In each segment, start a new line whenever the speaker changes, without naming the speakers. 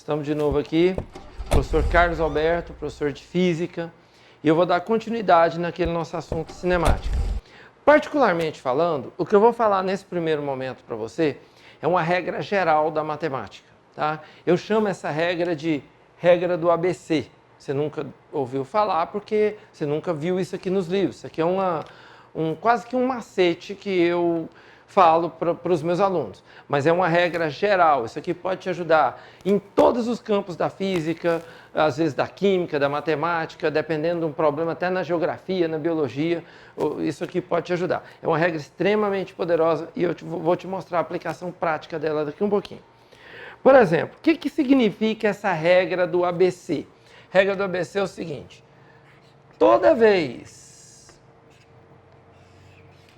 Estamos de novo aqui, professor Carlos Alberto, professor de Física, e eu vou dar continuidade naquele nosso assunto de cinemática. Particularmente falando, o que eu vou falar nesse primeiro momento para você é uma regra geral da matemática, tá? Eu chamo essa regra de regra do ABC. Você nunca ouviu falar porque você nunca viu isso aqui nos livros. Isso aqui é quase que um macete que eu falo para os meus alunos, mas é uma regra geral. Isso aqui pode te ajudar em todos os campos da física, às vezes da química, da matemática, dependendo de um problema, até na geografia, na biologia, isso aqui pode te ajudar. É uma regra extremamente poderosa e eu vou te mostrar a aplicação prática dela daqui um pouquinho. Por exemplo, o que significa essa regra do ABC? A regra do ABC é o seguinte: toda vez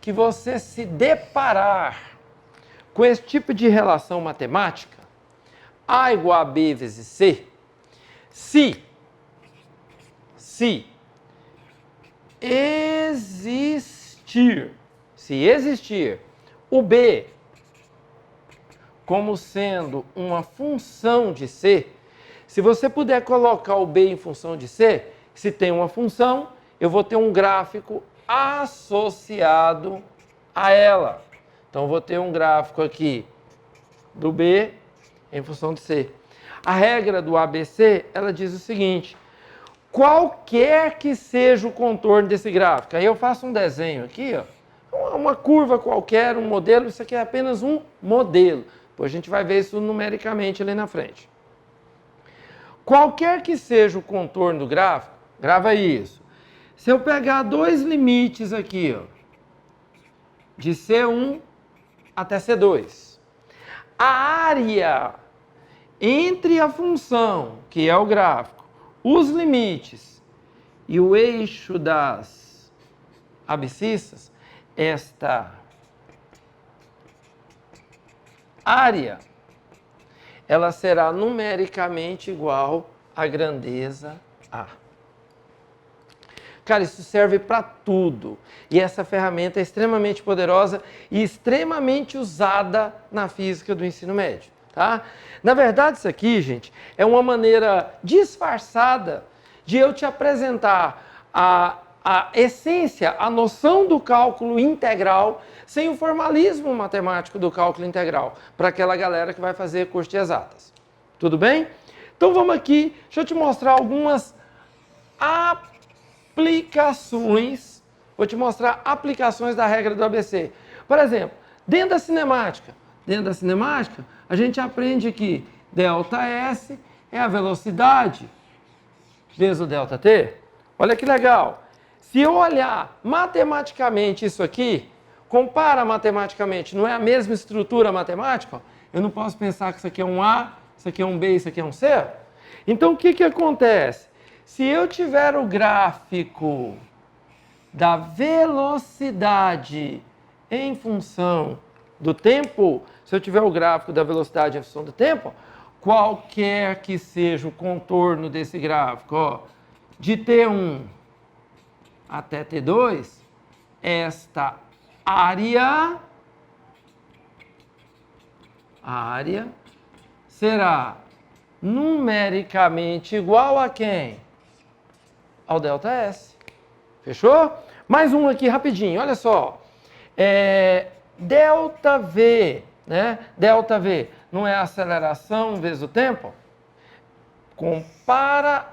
que você se deparar com esse tipo de relação matemática, A igual a B vezes C, se existir o B como sendo uma função de C, se você puder colocar o B em função de C, se tem uma função, eu vou ter um gráfico associado a ela. Então, eu vou ter um gráfico aqui do B em função de C. A regra do ABC, ela diz o seguinte: qualquer que seja o contorno desse gráfico, aí eu faço um desenho aqui, ó, uma curva qualquer, um modelo, isso aqui é apenas um modelo. Depois a gente vai ver isso numericamente ali na frente. Qualquer que seja o contorno do gráfico, grava isso. Se eu pegar dois limites aqui, ó, de C1 até C2, a área entre a função, que é o gráfico, os limites e o eixo das abscissas, esta área, ela será numericamente igual à grandeza A. Cara, isso serve para tudo. E essa ferramenta é extremamente poderosa e extremamente usada na física do ensino médio, tá? Na verdade, isso aqui, gente, é uma maneira disfarçada de eu te apresentar a essência, a noção do cálculo integral, sem o formalismo matemático do cálculo integral, para aquela galera que vai fazer curso de exatas. Tudo bem? Então vamos aqui, deixa eu te mostrar algumas aplicações, vou te mostrar aplicações da regra do ABC. Por exemplo, dentro da cinemática, a gente aprende que ΔS é a velocidade vezes o ΔT. Olha que legal. Se eu olhar matematicamente isso aqui, compara matematicamente, não é a mesma estrutura matemática? Eu não posso pensar que isso aqui é um A, isso aqui é um B, isso aqui é um C? Então o que acontece? Se eu tiver o gráfico da velocidade em função do tempo, se eu tiver o gráfico da velocidade em função do tempo, qualquer que seja o contorno desse gráfico, ó, de T1 até T2, esta área será numericamente igual a quem? Ao ΔS. Fechou? Mais um aqui rapidinho, olha só. ΔV, né? ΔV não é a aceleração vezes o tempo? Compara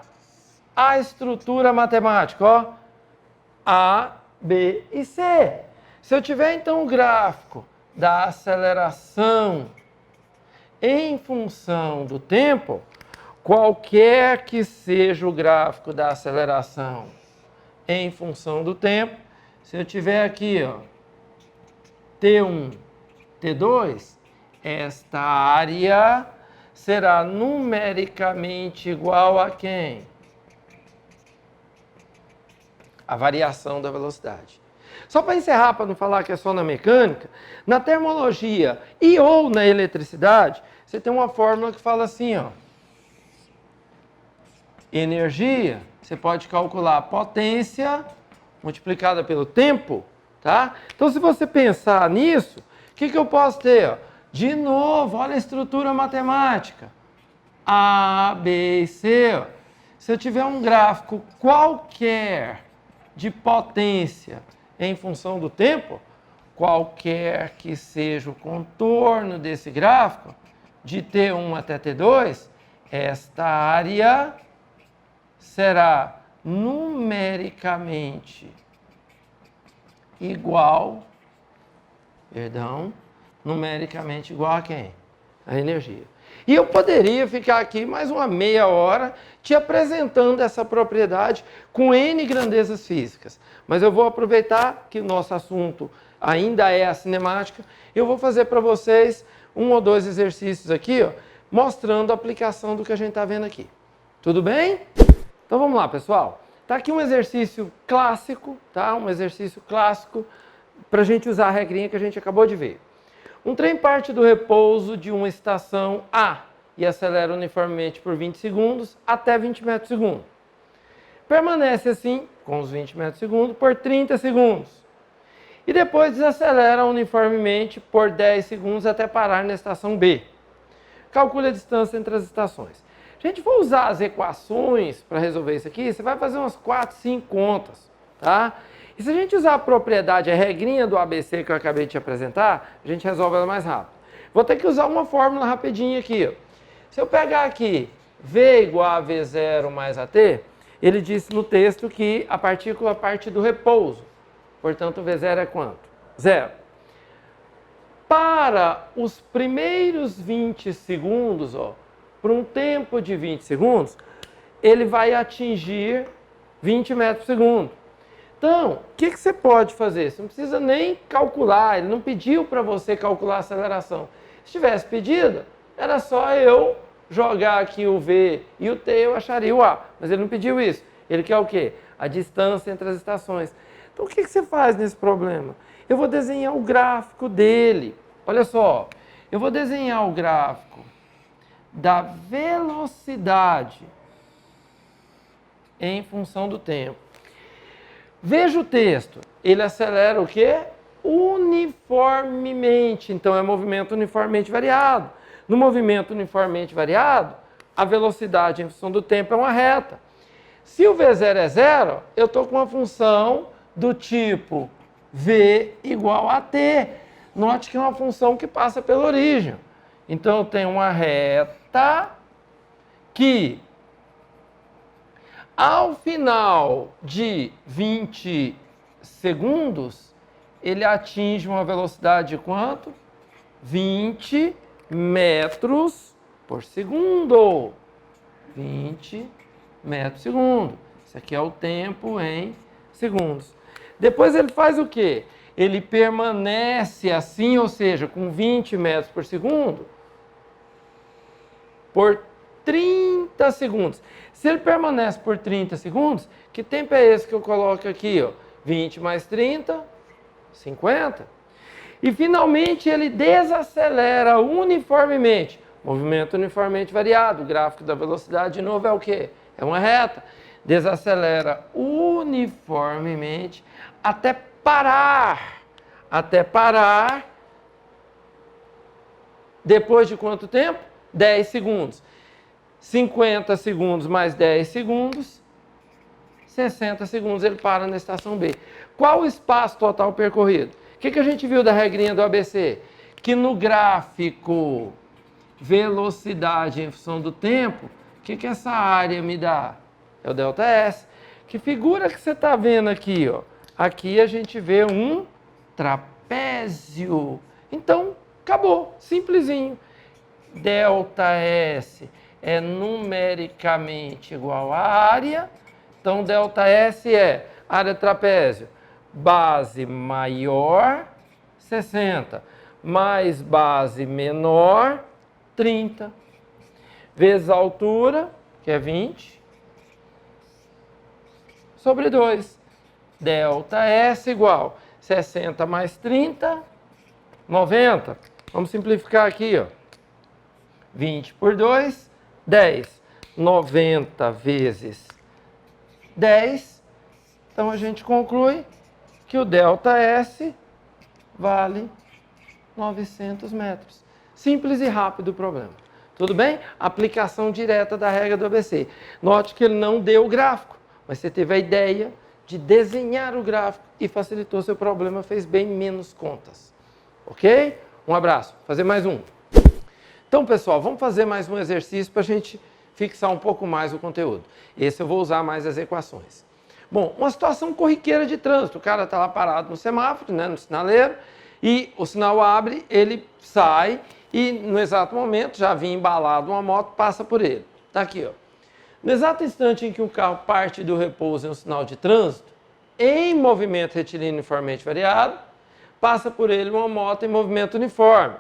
a estrutura matemática, ó. A, B e C. Se eu tiver então o gráfico da aceleração em função do tempo, qualquer que seja o gráfico da aceleração em função do tempo, se eu tiver aqui, ó, T1, T2, esta área será numericamente igual a quem? A variação da velocidade. Só para encerrar, para não falar que é só na mecânica, na termologia e ou na eletricidade, você tem uma fórmula que fala assim, ó. Energia, você pode calcular a potência multiplicada pelo tempo, tá? Então, se você pensar nisso, o que eu posso ter? Ó? De novo, olha a estrutura matemática. A, B e C, ó, se eu tiver um gráfico qualquer de potência em função do tempo, qualquer que seja o contorno desse gráfico, de T1 até T2, esta área será numericamente igual, numericamente igual a quem? A energia. E eu poderia ficar aqui mais uma meia hora te apresentando essa propriedade com N grandezas físicas. Mas eu vou aproveitar que o nosso assunto ainda é a cinemática. Eu vou fazer para vocês 1 ou 2 exercícios aqui, ó, mostrando a aplicação do que a gente está vendo aqui. Tudo bem? Então vamos lá, pessoal. Está aqui um exercício clássico, tá? Um exercício clássico para a gente usar a regrinha que a gente acabou de ver. Um trem parte do repouso de uma estação A e acelera uniformemente por 20 segundos até 20 metros por segundo. Permanece assim, com os 20 metros por segundo, por 30 segundos. E depois desacelera uniformemente por 10 segundos até parar na estação B. Calcule a distância entre as estações. Se a gente for usar as equações para resolver isso aqui, você vai fazer umas 4, 5 contas, tá? E se a gente usar a propriedade, a regrinha do ABC que eu acabei de te apresentar, a gente resolve ela mais rápido. Vou ter que usar uma fórmula rapidinha aqui, ó. Se eu pegar aqui V igual a V0 mais AT, ele disse no texto que a partícula parte do repouso. Portanto, V0 é quanto? 0. Para os primeiros 20 segundos, ó, por um tempo de 20 segundos, ele vai atingir 20 metros por segundo. Então, o que você pode fazer? Você não precisa nem calcular, ele não pediu para você calcular a aceleração. Se tivesse pedido, era só eu jogar aqui o V e o T, eu acharia o A. Mas ele não pediu isso. Ele quer o quê? A distância entre as estações. Então, o que você faz nesse problema? Eu vou desenhar o gráfico dele. Olha só, eu vou desenhar o gráfico da velocidade em função do tempo. Veja o texto. Ele acelera o quê? Uniformemente. Então, é movimento uniformemente variado. No movimento uniformemente variado, a velocidade em função do tempo é uma reta. Se o V0 é 0, eu estou com uma função do tipo V igual a T. Note que é uma função que passa pela origem. Então, eu tenho uma reta que, ao final de 20 segundos, ele atinge uma velocidade de quanto? 20 metros por segundo. 20 metros por segundo. Isso aqui é o tempo em segundos. Depois ele faz o quê? Ele permanece assim, ou seja, com 20 metros por segundo, por 30 segundos. Se ele permanece por 30 segundos, que tempo é esse que eu coloco aqui? Ó? 20 mais 30, 50. E finalmente ele desacelera uniformemente. Movimento uniformemente variado. O gráfico da velocidade, de novo, é o quê? É uma reta. Desacelera uniformemente até parar. Até parar. Depois de quanto tempo? 10 segundos. 50 segundos mais 10 segundos. 60 segundos ele para na estação B. Qual o espaço total percorrido? O que a gente viu da regrinha do ABC? Que no gráfico velocidade em função do tempo, o que essa área me dá? É o ΔS. Que figura que você está vendo aqui? Ó? Aqui a gente vê um trapézio. Então, acabou. Simplesinho. ΔS é numericamente igual à área. Então, ΔS é área trapézio. Base maior, 60. Mais base menor, 30. Vezes a altura, que é 20. Sobre 2. ΔS igual 60 mais 30, 90. Vamos simplificar aqui, ó. 20 por 2, 10. 90 vezes 10. Então, a gente conclui que o ΔS vale 900 metros. Simples e rápido o problema. Tudo bem? Aplicação direta da regra do ABC. Note que ele não deu o gráfico, mas você teve a ideia de desenhar o gráfico e facilitou seu problema, fez bem menos contas. Ok? Um abraço. Fazer mais um. Então, pessoal, vamos fazer mais um exercício para a gente fixar um pouco mais o conteúdo. Esse eu vou usar mais as equações. Bom, uma situação corriqueira de trânsito. O cara está lá parado no semáforo, né, no sinaleiro, e o sinal abre, ele sai e no exato momento, já vinha embalado uma moto, passa por ele. Está aqui, ó. No exato instante em que o carro parte do repouso em um sinal de trânsito, em movimento retilíneo uniformemente variado, passa por ele uma moto em movimento uniforme.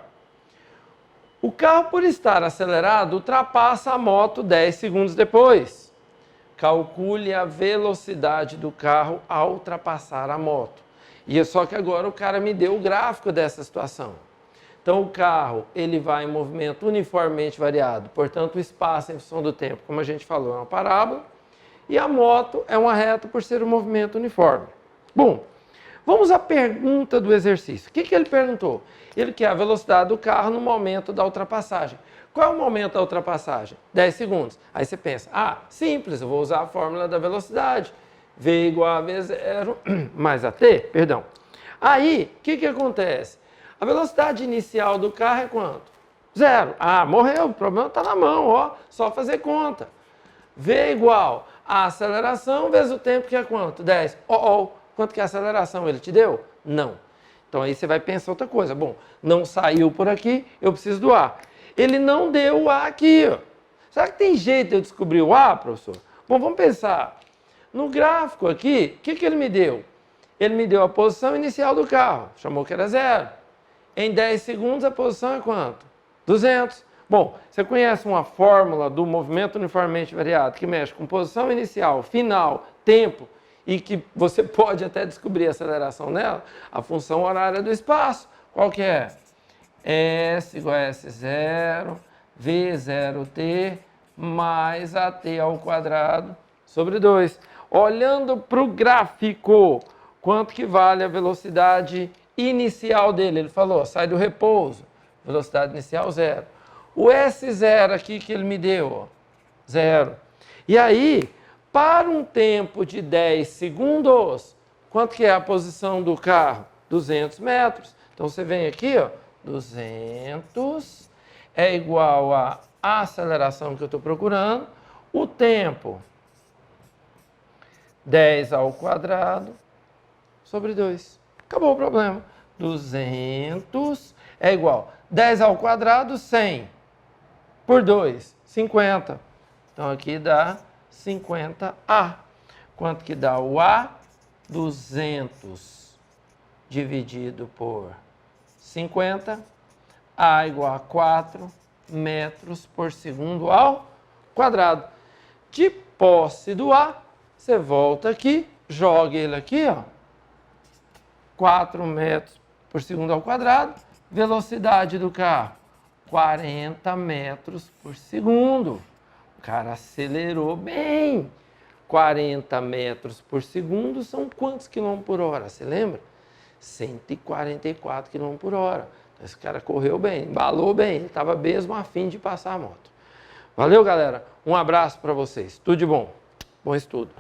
O carro, por estar acelerado, ultrapassa a moto 10 segundos depois. Calcule a velocidade do carro ao ultrapassar a moto. E é só que agora o cara me deu o gráfico dessa situação. Então o carro ele vai em movimento uniformemente variado, portanto o espaço em função do tempo, como a gente falou, é uma parábola. E a moto é uma reta por ser um movimento uniforme. Bom, vamos à pergunta do exercício. O que ele perguntou? Ele quer a velocidade do carro no momento da ultrapassagem. Qual é o momento da ultrapassagem? 10 segundos. Aí você pensa, simples, eu vou usar a fórmula da velocidade. V igual a V0 mais AT, perdão. Aí, o que acontece? A velocidade inicial do carro é quanto? 0. Morreu, o problema está na mão, ó, só fazer conta. V igual a aceleração vezes o tempo que é quanto? 10. Quanto que é a aceleração? Ele te deu? Não. Então aí você vai pensar outra coisa. Bom, não saiu por aqui, eu preciso do A. Ele não deu o A aqui, ó. Será que tem jeito de eu descobrir o A, professor? Bom, vamos pensar. No gráfico aqui, o que ele me deu? Ele me deu a posição inicial do carro, chamou que era 0. Em 10 segundos a posição é quanto? 200. Bom, você conhece uma fórmula do movimento uniformemente variado que mexe com posição inicial, final, tempo, e que você pode até descobrir a aceleração nela? A função horária do espaço. Qual que é? S igual a S0, V0T mais AT ao quadrado sobre 2. Olhando para o gráfico, quanto que vale a velocidade inicial dele? Ele falou, sai do repouso, velocidade inicial 0. O S0 aqui que ele me deu, 0. E aí, para um tempo de 10 segundos, quanto que é a posição do carro? 200 metros. Então você vem aqui, ó, 200 é igual a aceleração que eu estou procurando, o tempo, 10 ao quadrado sobre 2. Acabou o problema. 200 é igual 10 ao quadrado, 100 por 2, 50. Então aqui dá 50A. Quanto que dá o A? 200 dividido por 50. A igual a 4 metros por segundo ao quadrado. De posse do A, você volta aqui, joga ele aqui, ó. 4 metros por segundo ao quadrado. Velocidade do carro, 40 metros por segundo. O cara acelerou bem. 40 metros por segundo são quantos quilômetros por hora? Você lembra? 144 quilômetros por hora. Então, esse cara correu bem, embalou bem. Ele estava mesmo a fim de passar a moto. Valeu, galera. Um abraço para vocês. Tudo de bom. Bom estudo.